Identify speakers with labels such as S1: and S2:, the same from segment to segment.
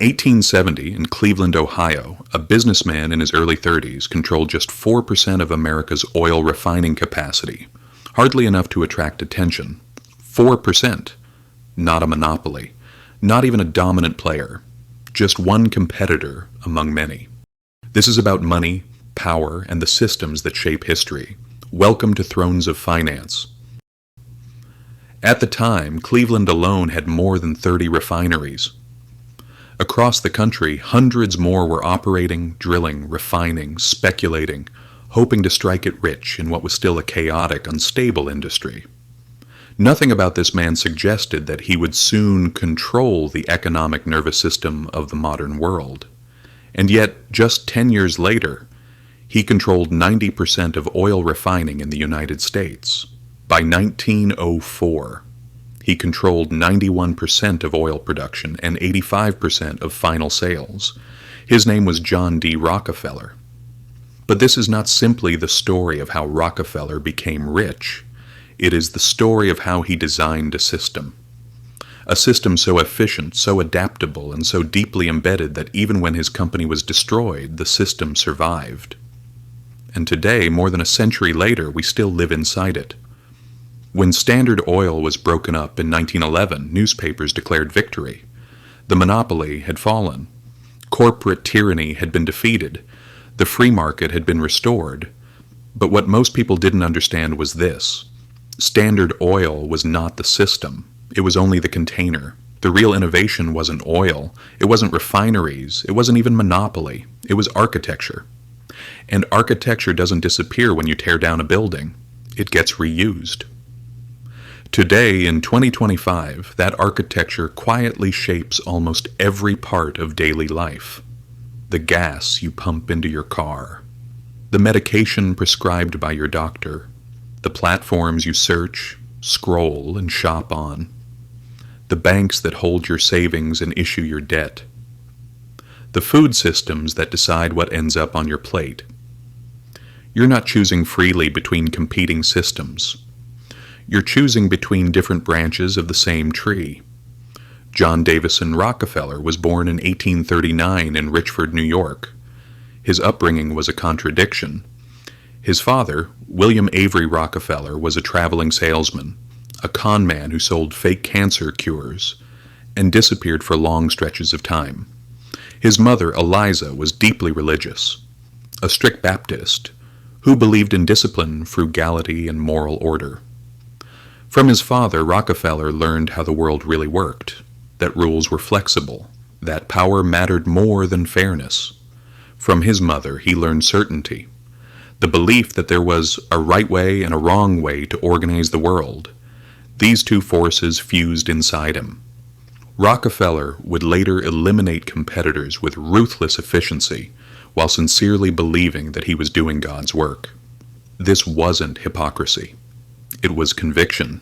S1: 1870, in Cleveland, Ohio, a businessman in his early 30s controlled just 4% of America's oil refining capacity, hardly enough to attract attention. 4%. Not a monopoly. Not even a dominant player. Just one competitor among many. This is about money, power, and the systems that shape history. Welcome to Thrones of Finance. At the time, Cleveland alone had more than 30 refineries. Across the country, hundreds more were operating, drilling, refining, speculating, hoping to strike it rich in what was still a chaotic, unstable industry. Nothing about this man suggested that he would soon control the economic nervous system of the modern world. And yet, just 10 years later, he controlled 90% of oil refining in the United States. By 1904, he controlled 91% of oil production and 85% of final sales. His name was John D. Rockefeller. But this is not simply the story of how Rockefeller became rich. It is the story of how he designed a system. A system so efficient, so adaptable, and so deeply embedded that even when his company was destroyed, the system survived. And today, more than a century later, we still live inside it. When Standard Oil was broken up in 1911, newspapers declared victory. The monopoly had fallen. Corporate tyranny had been defeated. The free market had been restored. But what most people didn't understand was this. Standard Oil was not the system. It was only the container. The real innovation wasn't oil. It wasn't refineries. It wasn't even monopoly. It was architecture. And architecture doesn't disappear when you tear down a building. It gets reused. Today, in 2025, that architecture quietly shapes almost every part of daily life. The gas you pump into your car, the medication prescribed by your doctor, the platforms you search, scroll, and shop on, the banks that hold your savings and issue your debt, the food systems that decide what ends up on your plate. You're not choosing freely between competing systems. You're choosing between different branches of the same tree. John Davison Rockefeller was born in 1839 in Richford, New York. His upbringing was a contradiction. His father, William Avery Rockefeller, was a traveling salesman, a con man who sold fake cancer cures, and disappeared for long stretches of time. His mother, Eliza, was deeply religious, a strict Baptist, who believed in discipline, frugality, and moral order. From his father, Rockefeller learned how the world really worked, that rules were flexible, that power mattered more than fairness. From his mother, he learned certainty, the belief that there was a right way and a wrong way to organize the world. These two forces fused inside him. Rockefeller would later eliminate competitors with ruthless efficiency while sincerely believing that he was doing God's work. This wasn't hypocrisy. It was conviction.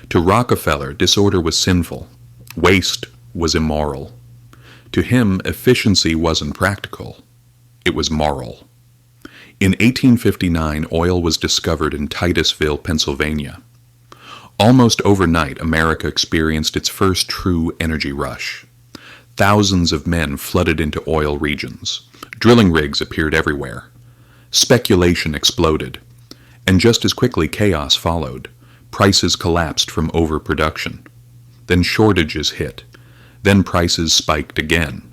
S1: To Rockefeller, disorder was sinful. Waste was immoral. To him, efficiency wasn't practical. It was moral. In 1859, oil was discovered in Titusville, Pennsylvania. Almost overnight, America experienced its first true energy rush. Thousands of men flooded into oil regions. Drilling rigs appeared everywhere. Speculation exploded. And just as quickly, chaos followed. Prices collapsed from overproduction. Then shortages hit. Then prices spiked again.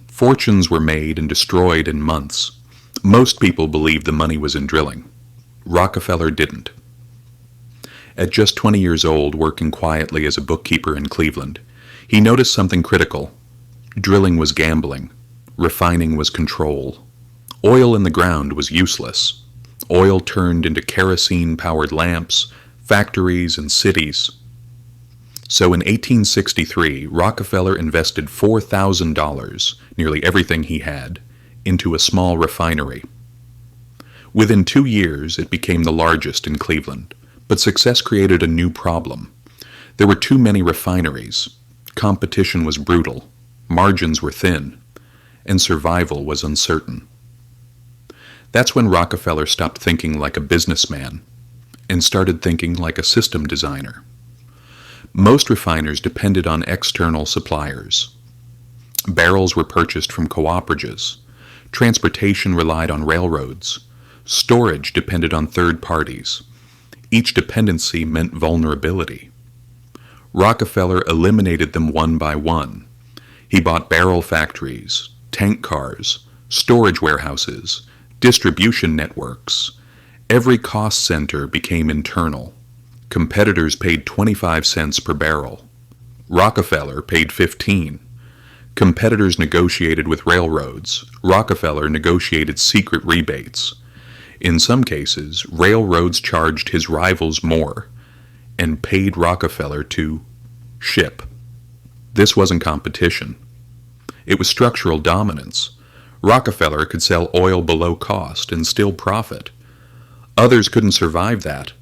S1: Fortunes were made and destroyed in months. Most people believed the money was in drilling. Rockefeller didn't. At just 20 years old, working quietly as a bookkeeper in Cleveland, he noticed something critical. Drilling was gambling. Refining was control. Oil in the ground was useless. Oil turned into kerosene-powered lamps, factories, and cities. So in 1863, Rockefeller invested $4,000, nearly everything he had, into a small refinery. Within 2 years, it became the largest in Cleveland, but success created a new problem. There were too many refineries. Competition was brutal, margins were thin, and survival was uncertain. That's when Rockefeller stopped thinking like a businessman and started thinking like a system designer. Most refiners depended on external suppliers. Barrels were purchased from cooperatives. Transportation relied on railroads. Storage depended on third parties. Each dependency meant vulnerability. Rockefeller eliminated them one by one. He bought barrel factories, tank cars, storage warehouses, distribution networks. Every cost center became internal. Competitors paid 25 cents per barrel. Rockefeller paid 15. Competitors negotiated with railroads. Rockefeller negotiated secret rebates. In some cases, railroads charged his rivals more and paid Rockefeller to ship. This wasn't competition. It was structural dominance. Rockefeller could sell oil below cost and still profit. Others couldn't survive that,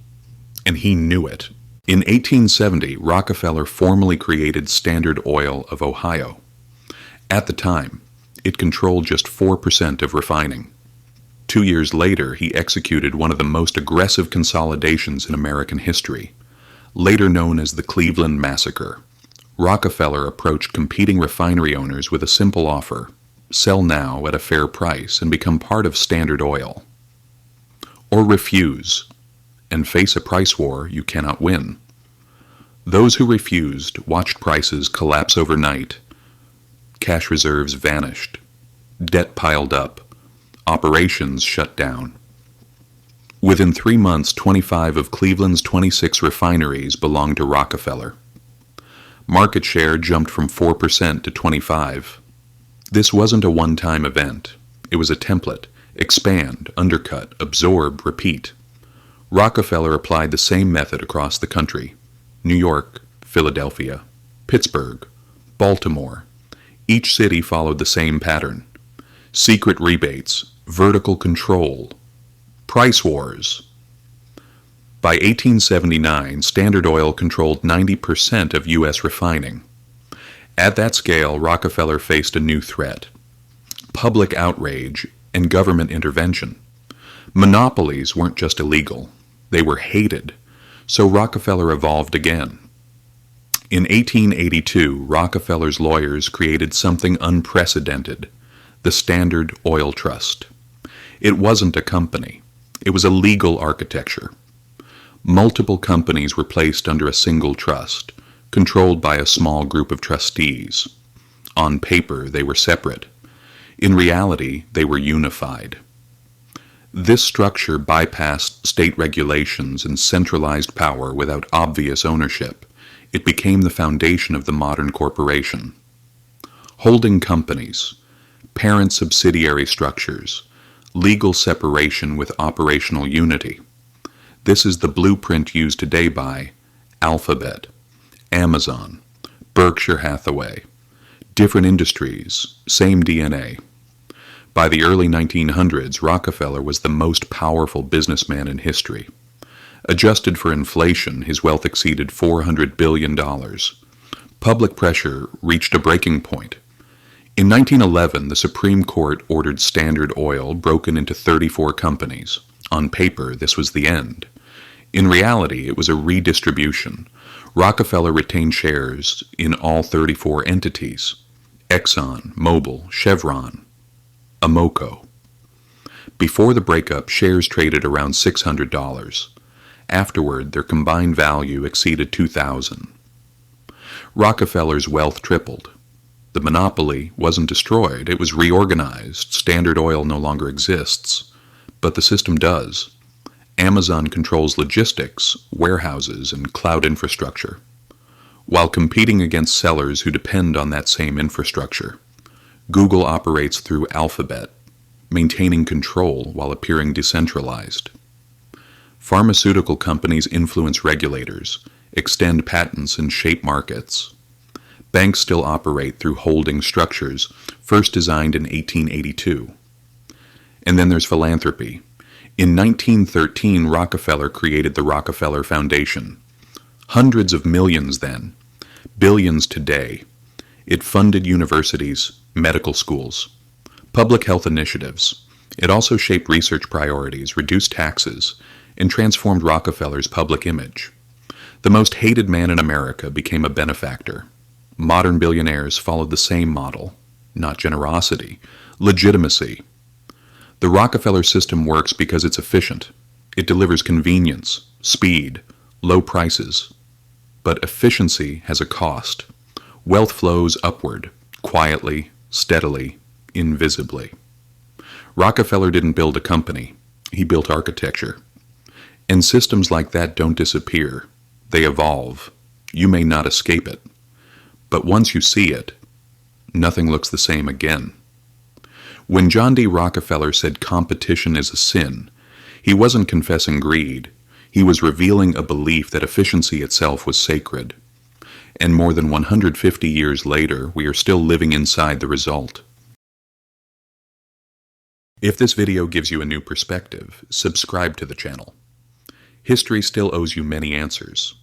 S1: and he knew it. In 1870, Rockefeller formally created Standard Oil of Ohio. At the time, it controlled just 4% of refining. 2 years later, he executed one of the most aggressive consolidations in American history, later known as the Cleveland Massacre. Rockefeller approached competing refinery owners with a simple offer: sell now at a fair price and become part of Standard Oil. Or refuse and face a price war you cannot win. Those who refused watched prices collapse overnight. Cash reserves vanished. Debt piled up. Operations shut down. Within 3 months, 25 of Cleveland's 26 refineries belonged to Rockefeller. Market share jumped from 4% to 25%. This wasn't a one-time event. It was a template: expand, undercut, absorb, repeat. Rockefeller applied the same method across the country: New York, Philadelphia, Pittsburgh, Baltimore. Each city followed the same pattern: secret rebates, vertical control, price wars. By 1879, Standard Oil controlled 90% of U.S. refining. At that scale, Rockefeller faced a new threat: public outrage and government intervention. Monopolies weren't just illegal, they were hated, so Rockefeller evolved again. In 1882, Rockefeller's lawyers created something unprecedented: the Standard Oil Trust. It wasn't a company, it was a legal architecture. Multiple companies were placed under a single trust, controlled by a small group of trustees. On paper, they were separate. In reality, they were unified. This structure bypassed state regulations and centralized power without obvious ownership. It became the foundation of the modern corporation. Holding companies, parent subsidiary structures, legal separation with operational unity. This is the blueprint used today by Alphabet, Amazon, Berkshire Hathaway. Different industries, same DNA. By the early 1900s, Rockefeller was the most powerful businessman in history. Adjusted for inflation, his wealth exceeded $400 billion. Public pressure reached a breaking point. In 1911, the Supreme Court ordered Standard Oil broken into 34 companies. On paper, this was the end. In reality, it was a redistribution. Rockefeller retained shares in all 34 entities: Exxon, Mobil, Chevron, Amoco. Before the breakup, shares traded around $600. Afterward, their combined value exceeded $2,000. Rockefeller's wealth tripled. The monopoly wasn't destroyed, it was reorganized. Standard Oil no longer exists, but the system does. Amazon controls logistics, warehouses, and cloud infrastructure, while competing against sellers who depend on that same infrastructure. Google operates through Alphabet, maintaining control while appearing decentralized. Pharmaceutical companies influence regulators, extend patents, and shape markets. Banks still operate through holding structures, first designed in 1882. And then there's philanthropy. In 1913, Rockefeller created the Rockefeller Foundation. Hundreds of millions then, billions today. It funded universities, medical schools, public health initiatives. It also shaped research priorities, reduced taxes, and transformed Rockefeller's public image. The most hated man in America became a benefactor. Modern billionaires followed the same model. not generosity, legitimacy. The Rockefeller system works because it's efficient. It delivers convenience, speed, low prices. But efficiency has a cost. Wealth flows upward, quietly, steadily, invisibly. Rockefeller didn't build a company. He built architecture. And systems like that don't disappear. They evolve. You may not escape it. But once you see it, nothing looks the same again. When John D. Rockefeller said competition is a sin, he wasn't confessing greed. He was revealing a belief that efficiency itself was sacred. And more than 150 years later, we are still living inside the result. If this video gives you a new perspective, subscribe to the channel. History still owes you many answers.